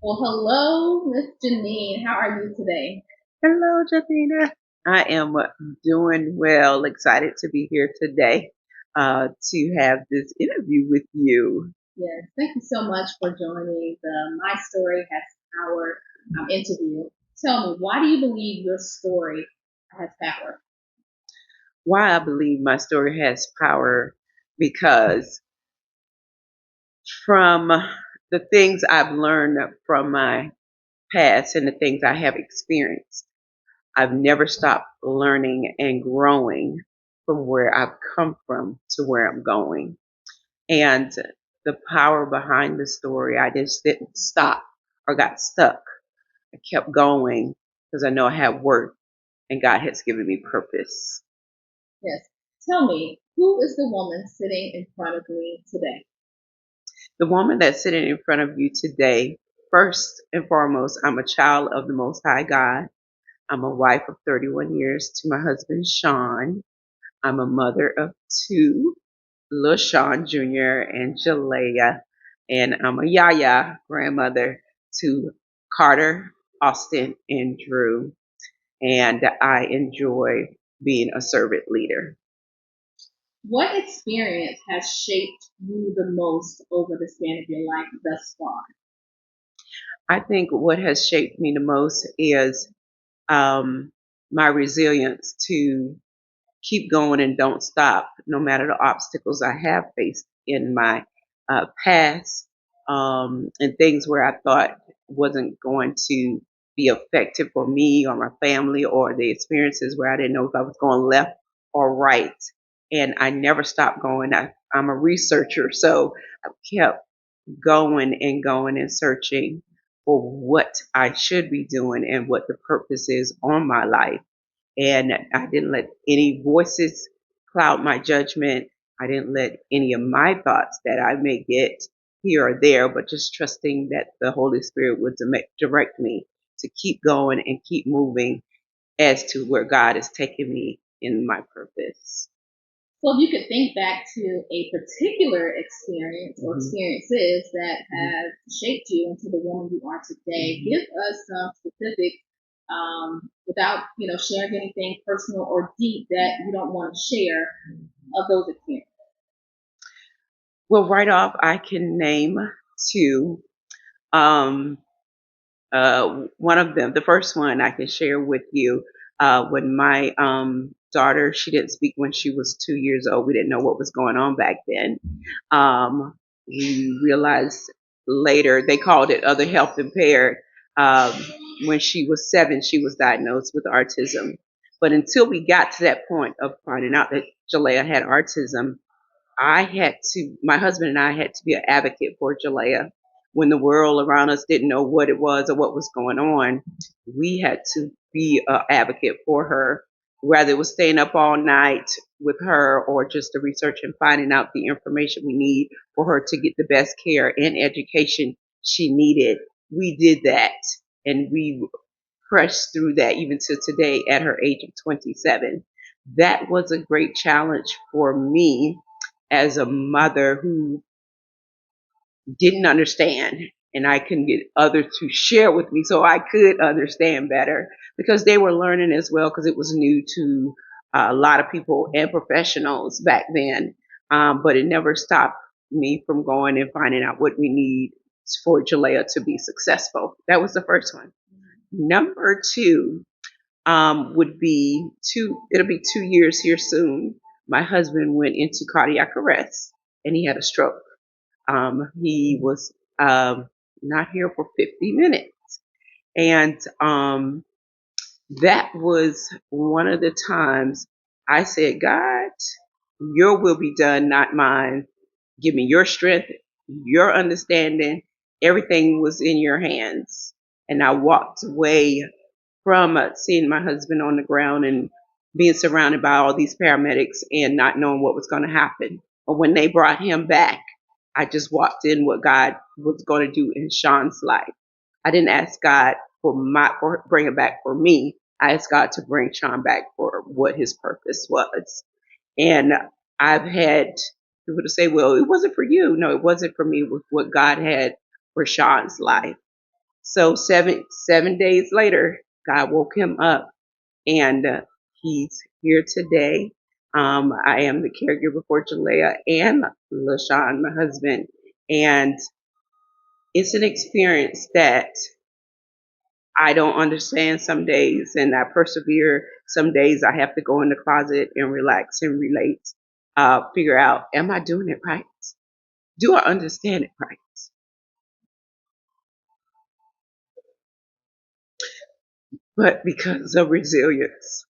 Well, hello, Miss Janine. How are you today? Hello, Jenene. I am doing well. Excited to be here today to have this interview with you. Yes, thank you so much for joining the My Story Has Power interview. Tell me, why do you believe your story has power? Why I believe my story has power because from the things I've learned from my past and the things I have experienced, I've never stopped learning and growing from where I've come from to where I'm going. And the power behind the story, I just didn't stop or got stuck. I kept going because I know I have worth and God has given me purpose. Yes. Tell me, who is the woman sitting in front of me today? The woman that's sitting in front of you today, first and foremost, I'm a child of the Most High God. I'm a wife of 31 years to my husband, Sean. I'm a mother of two, Lil Sean Jr. and Jalea. And I'm a Yaya grandmother to Carter, Austin, and Drew. And I enjoy being a servant leader. What experience has shaped you the most over the span of your life thus far? I think what has shaped me the most is um, my resilience to keep going and don't stop, no matter the obstacles I have faced in my past and things where I thought wasn't going to be effective for me or my family, or the experiences where I didn't know if I was going left or right. And I never stopped going. I'm a researcher, so I kept going and going and searching for what I should be doing and what the purpose is on my life. And I didn't let any voices cloud my judgment. I didn't let any of my thoughts that I may get here or there, but just trusting that the Holy Spirit would direct me to keep going and keep moving as to where God is taking me in my purpose. So, if you could think back to a particular experience or Mhm. experiences that Mhm. have shaped you into the woman you are today, Mhm. give us some specific, without sharing anything personal or deep that you don't want to share of those experiences. Well, right off, I can name two. Um, one of them, the first one I can share with you, when my daughter, she didn't speak when she was 2 years old. We didn't know what was going on back then. We realized later, they called it other health impaired. Um, when she was 7, she was diagnosed with autism. But until we got to that point of finding out that Jalea had autism, my husband and I had to be an advocate for Jalea. When the world around us didn't know what it was or what was going on, we had to be an advocate for her, whether it was staying up all night with her or just the research and finding out the information we need for her to get the best care and education she needed. We did that, and we pressed through that even to today at her age of 27. That was a great challenge for me as a mother who didn't understand, and I couldn't get others to share with me so I could understand better, because they were learning as well, because it was new to a lot of people and professionals back then. But it never stopped me from going and finding out what we need for Jalea to be successful. That was the first one. Number two would be it'll be 2 years here soon. My husband went into cardiac arrest and he had a stroke. He was not here for 50 minutes. And that was one of the times I said, God, your will be done, not mine. Give me your strength, your understanding. Everything was in your hands. And I walked away from seeing my husband on the ground and being surrounded by all these paramedics and not knowing what was going to happen. But when they brought him back, I just walked in what God was going to do in Sean's life. I didn't ask God for bring it back for me. I asked God to bring Sean back for what his purpose was. And I've had people to say, "Well, it wasn't for you." No, it wasn't for me. It was what God had for Sean's life. So seven days later, God woke him up, and he's here today. I am the caregiver for Jalea and LaShawn, my husband, and it's an experience that I don't understand some days, and I persevere. Some days I have to go in the closet and relax and relate, figure out, am I doing it right? Do I understand it right? But because of resilience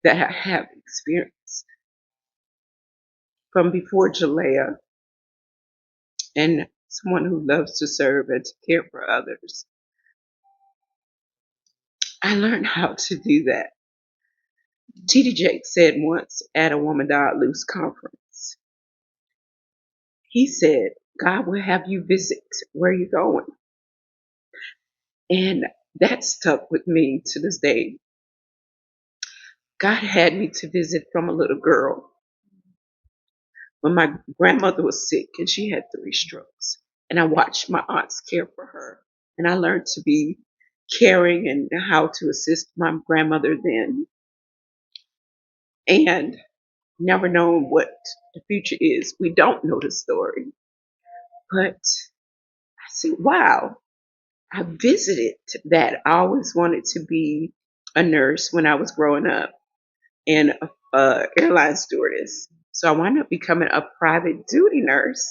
that I have experienced from before Jalea, and someone who loves to serve and to care for others, I learned how to do that. T.D. Jakes said once at a Woman Died Loose conference, he said, God will have you visit where you're going. And that stuck with me to this day. God had me to visit from a little girl when my grandmother was sick and she had 3 strokes. And I watched my aunts care for her. And I learned to be caring and how to assist my grandmother then. And never knowing what the future is. We don't know the story. But I said, wow, I visited that. I always wanted to be a nurse when I was growing up and a airline stewardess. So I wound up becoming a private duty nurse.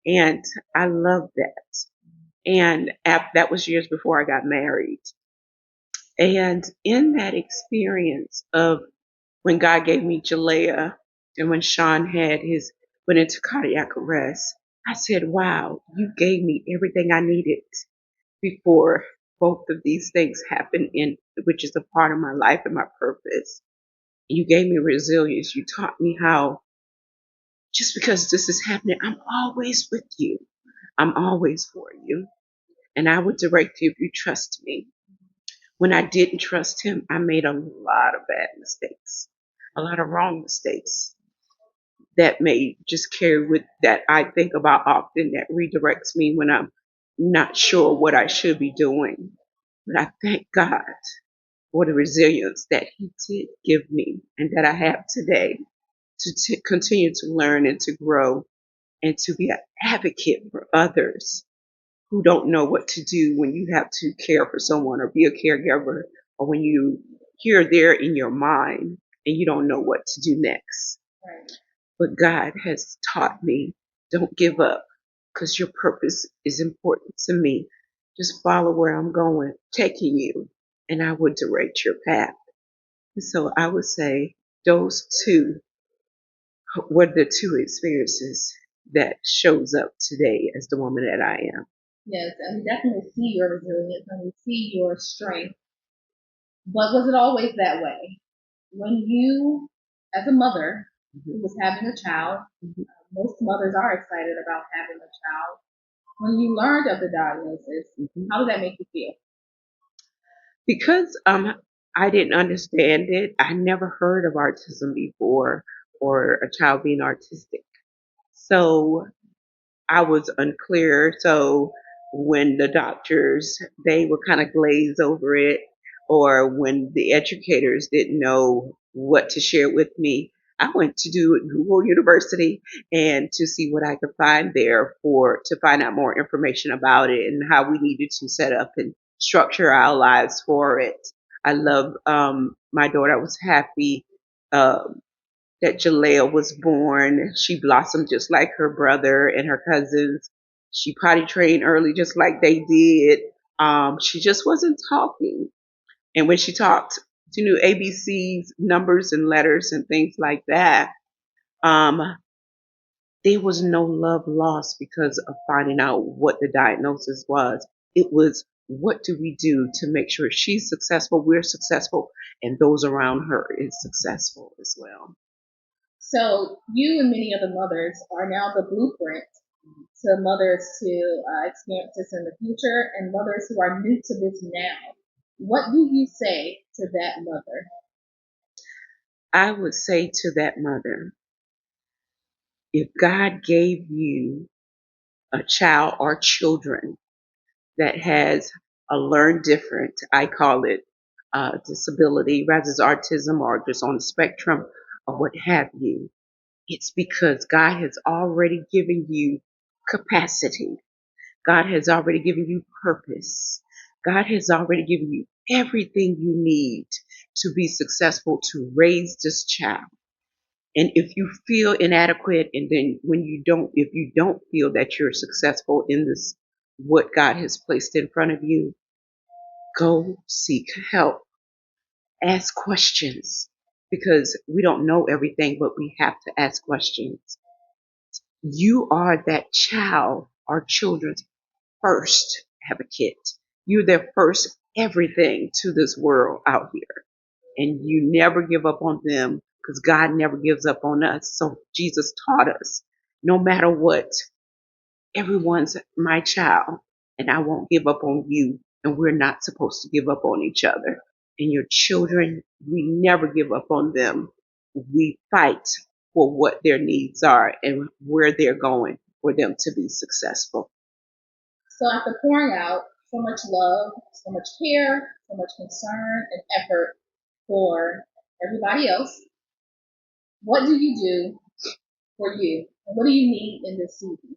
And I loved that. And that was years before I got married. And in that experience of when God gave me Jalea and when Sean went into cardiac arrest, I said, wow, you gave me everything I needed before both of these things happened, which is a part of my life and my purpose. You gave me resilience. You taught me how just because this is happening, I'm always with you. I'm always for you. And I would direct you if you trust me. When I didn't trust him, I made a lot of bad mistakes, a lot of wrong mistakes that may just carry with that I think about often that redirects me when I'm not sure what I should be doing. But I thank God for the resilience that he did give me and that I have today to continue to learn and to grow and to be an advocate for others who don't know what to do when you have to care for someone or be a caregiver, or when you're there in your mind and you don't know what to do next. Right. But God has taught me, don't give up because your purpose is important to me. Just follow where I'm going, taking you, and I will direct your path. And so I would say those two were the two experiences that shows up today as the woman that I am. Yes, and we definitely see your resilience and we see your strength. But was it always that way? When you, as a mother who was having a child, most mothers are excited about having a child. When you learned of the diagnosis, how did that make you feel? Because I didn't understand it. I never heard of autism before or a child being autistic. So I was unclear. So when the doctors, they were kind of glazed over it, or when the educators didn't know what to share with me, I went to do Google University and to see what I could find there to find out more information about it and how we needed to set up and structure our lives for it. I love my daughter. I was happy um, that Jalea was born. She blossomed just like her brother and her cousins. She potty trained early just like they did. She just wasn't talking. And when she talked, she knew ABCs, numbers and letters and things like that. Um, there was no love lost because of finding out what the diagnosis was. It was, what do we do to make sure she's successful, we're successful, and those around her is successful as well. So you and many other mothers are now the blueprint to mothers to experience this in the future and mothers who are new to this now. What do you say to that mother? I would say to that mother, If God gave you a child or children that has a learn different, I call it disability, rather as autism or just on the spectrum or what have you, it's because God has already given you capacity. God has already given you purpose. God has already given you everything you need to be successful to raise this child. And if you feel inadequate, and then if you don't feel that you're successful in this, what God has placed in front of you, go seek help. Ask questions because we don't know everything, but we have to ask questions. You are that child or children's first advocate. You're their first everything to this world out here. And you never give up on them because God never gives up on us. So Jesus taught us no matter what, everyone's my child, and I won't give up on you. And we're not supposed to give up on each other. And your children, we never give up on them. We fight for what their needs are and where they're going for them to be successful. So after pouring out so much love, so much care, so much concern and effort for everybody else, what do you do for you? And what do you need in this season?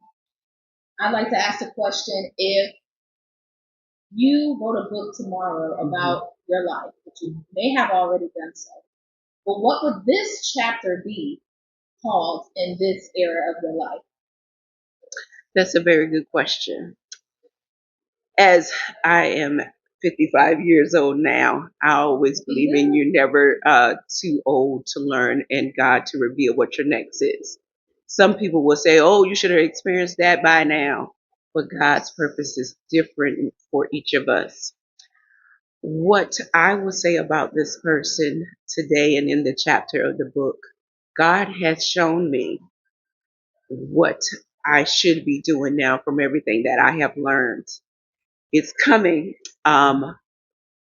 I'd like to ask the question, if you wrote a book tomorrow about your life, which you may have already done so, but what would this chapter be called in this era of your life? That's a very good question. As I am 55 years old now, I always believe in you never too old to learn and God to reveal what your next is. Some people will say, oh, you should have experienced that by now. But God's purpose is different for each of us. What I will say about this person today and in the chapter of the book, God has shown me what I should be doing now from everything that I have learned. It's coming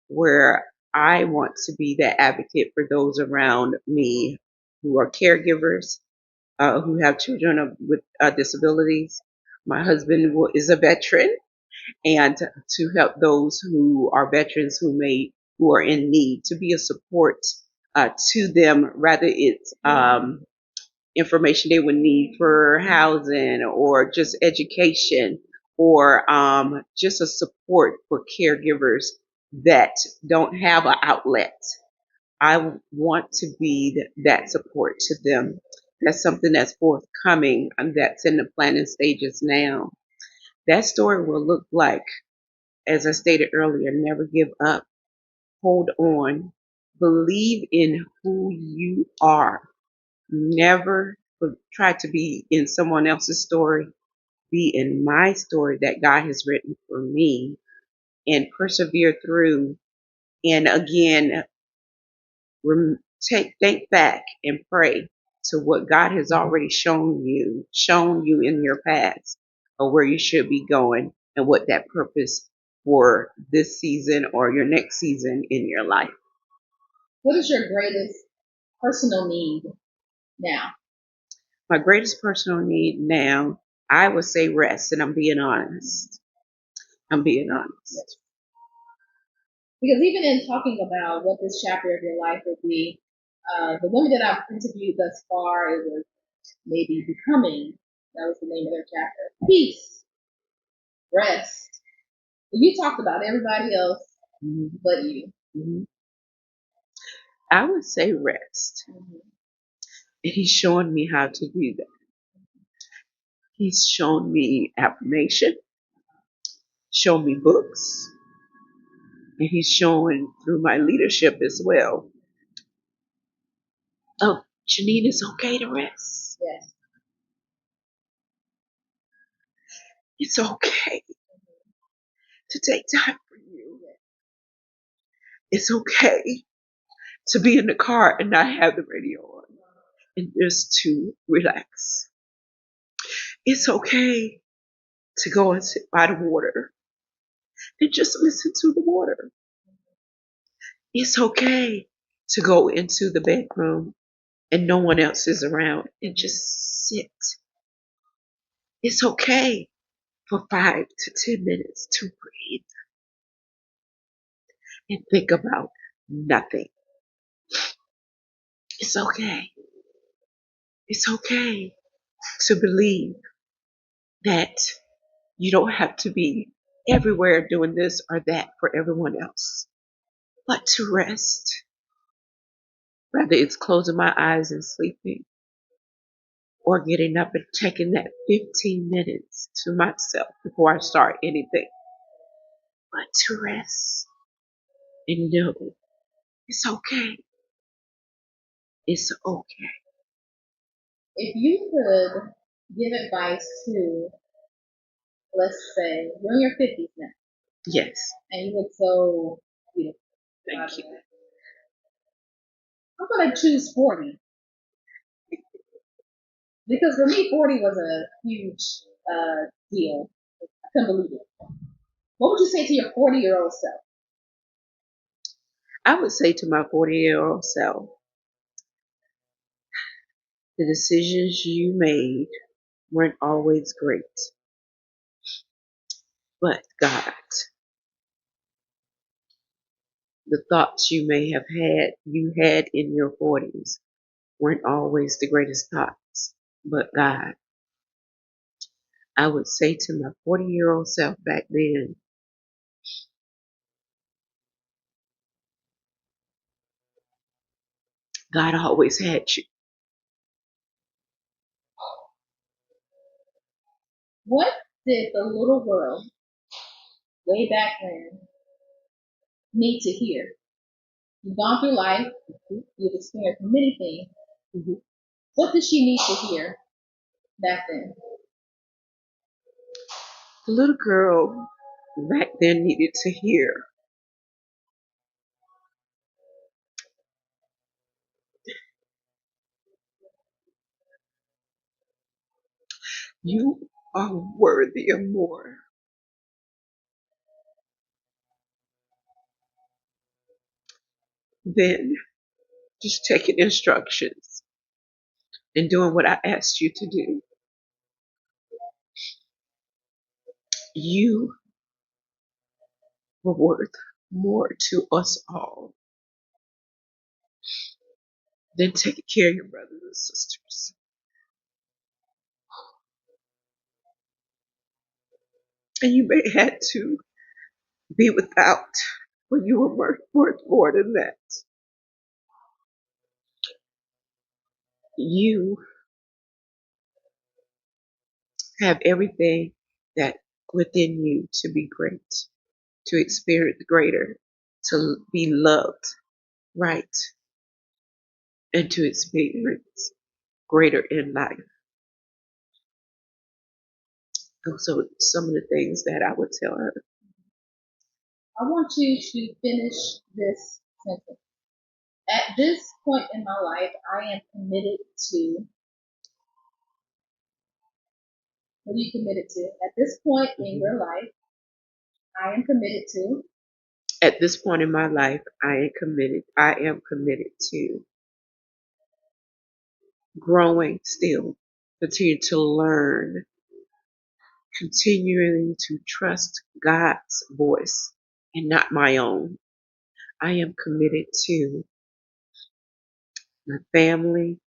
where I want to be that advocate for those around me who are caregivers, who have children with disabilities. My husband is a veteran, and to help those who are veterans who are in need, to be a support to them, rather it's information they would need for housing or just education or just a support for caregivers that don't have an outlet. I want to be that support to them. That's something that's forthcoming and that's in the planning stages now. That story will look like, as I stated earlier, never give up, hold on, believe in who you are. Never try to be in someone else's story. Be in my story that God has written for me and persevere through. And again, think back and pray to what God has already shown you in your past or where you should be going and what that purpose for this season or your next season in your life. What is your greatest personal need now? My greatest personal need now, I would say rest, and I'm being honest. I'm being honest. Because even in talking about what this chapter of your life would be, the women that I've interviewed thus far, it was maybe becoming. That was the name of their chapter. Peace, rest. You talked about everybody else but you. Mm-hmm. I would say rest. Mm-hmm. And he's showing me how to do that. He's shown me affirmation, shown me books, and he's showing through my leadership as well. Oh, Jenene, it's okay to rest. Yes. It's okay to take time for you. It's okay to be in the car and not have the radio on and just to relax. It's okay to go and sit by the water and just listen to the water. It's okay to go into the bedroom and no one else is around, and just sit. It's okay for 5 to 10 minutes to breathe and think about nothing. It's okay. It's okay to believe that you don't have to be everywhere doing this or that for everyone else, but to rest. Whether it's closing my eyes and sleeping or getting up and taking that 15 minutes to myself before I start anything, but to rest and know it's okay. It's okay. If you could give advice to, let's say, you're in your 50s now, Yes. and you look so beautiful. Thank you. I'm going to choose 40. Because for me, 40 was a huge deal. I couldn't believe it. What would you say to your 40-year-old self? I would say to my 40-year-old self, the decisions you made weren't always great, but God, the thoughts you had in your 40s weren't always the greatest thoughts, but God. I would say to my 40-year-old self back then, God always had you. What did the little girl way back when need to hear? You've gone through life, you've experienced many things. Mhm. What did she need to hear back then? The little girl back then needed to hear, you are worthy of more than just taking instructions and doing what I asked you to do. You were worth more to us all than taking care of your brothers and sisters. And you may have to be without, but you were worth more than that. You have everything that within you to be great, to experience greater, to be loved right, and to experience greater in life. Those are some of the things that I would tell her. I want you to finish this sentence. At this point in my life, I am committed to. What are you committed to? At this point in your life, I am committed to. At this point in my life, I am committed to growing still, continue to learn, continuing to trust God's voice and not my own. I am committed to my family.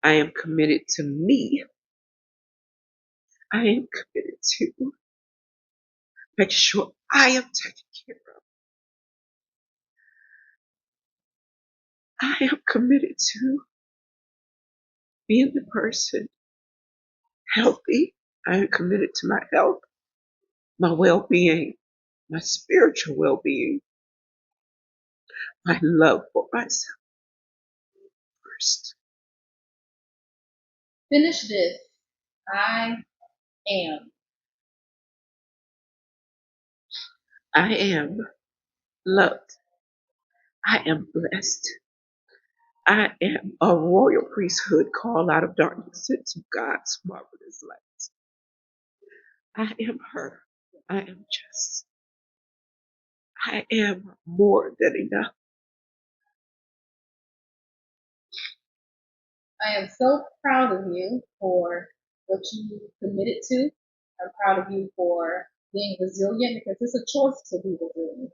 I am committed to me. I am committed to making sure I am taken care of. I am committed to being the person healthy. I am committed to my health, my well-being, my spiritual well-being, my love for myself first. Finish this. I am. I am loved. I am blessed. I am a royal priesthood called out of darkness into God's marvelous light. I am her. I am just. I am more than enough. I am so proud of you for what you committed to. I'm proud of you for being resilient because it's a choice to be resilient.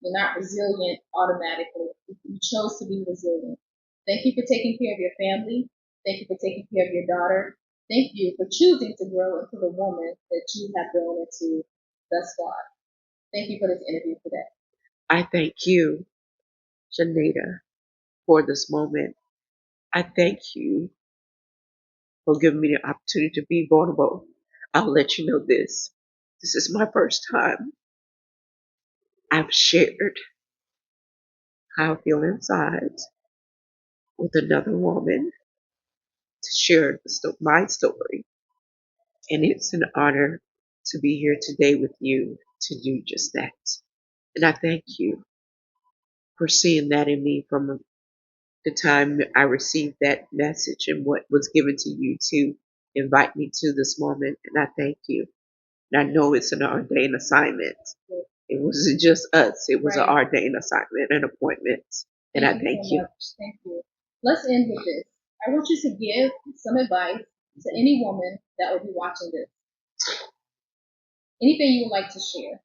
You're not resilient automatically. You chose to be resilient. Thank you for taking care of your family. Thank you for taking care of your daughter. Thank you for choosing to grow into the woman that you have grown into thus far. Thank you for this interview today. I thank you, Janita, for this moment. I thank you for giving me the opportunity to be vulnerable. I'll let you know this. This is my first time I've shared how I feel inside with another woman to share my story. And it's an honor to be here today with you to do just that. And I thank you for seeing that in me from the time I received that message and what was given to you to invite me to this moment. And I thank you. And I know it's an ordained assignment. It wasn't just us, it was an ordained assignment, an appointment. And I thank you. Thank you. Let's end with this. I want you to give some advice to any woman that will be watching this. Anything you would like to share?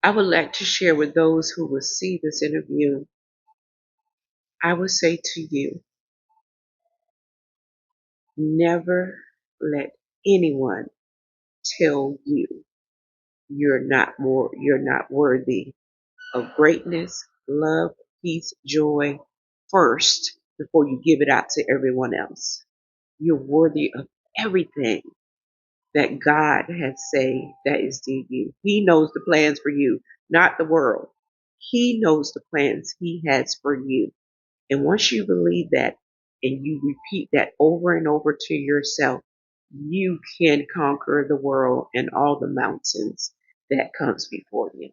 I would like to share with those who will see this interview. I would say to you, never let anyone tell you you're not worthy of greatness, love, peace, joy first before you give it out to everyone else. You're worthy of everything that God has say that is due you. He knows the plans for you, not the world. He knows the plans he has for you. And once you believe that and you repeat that over and over to yourself, you can conquer the world and all the mountains that comes before you.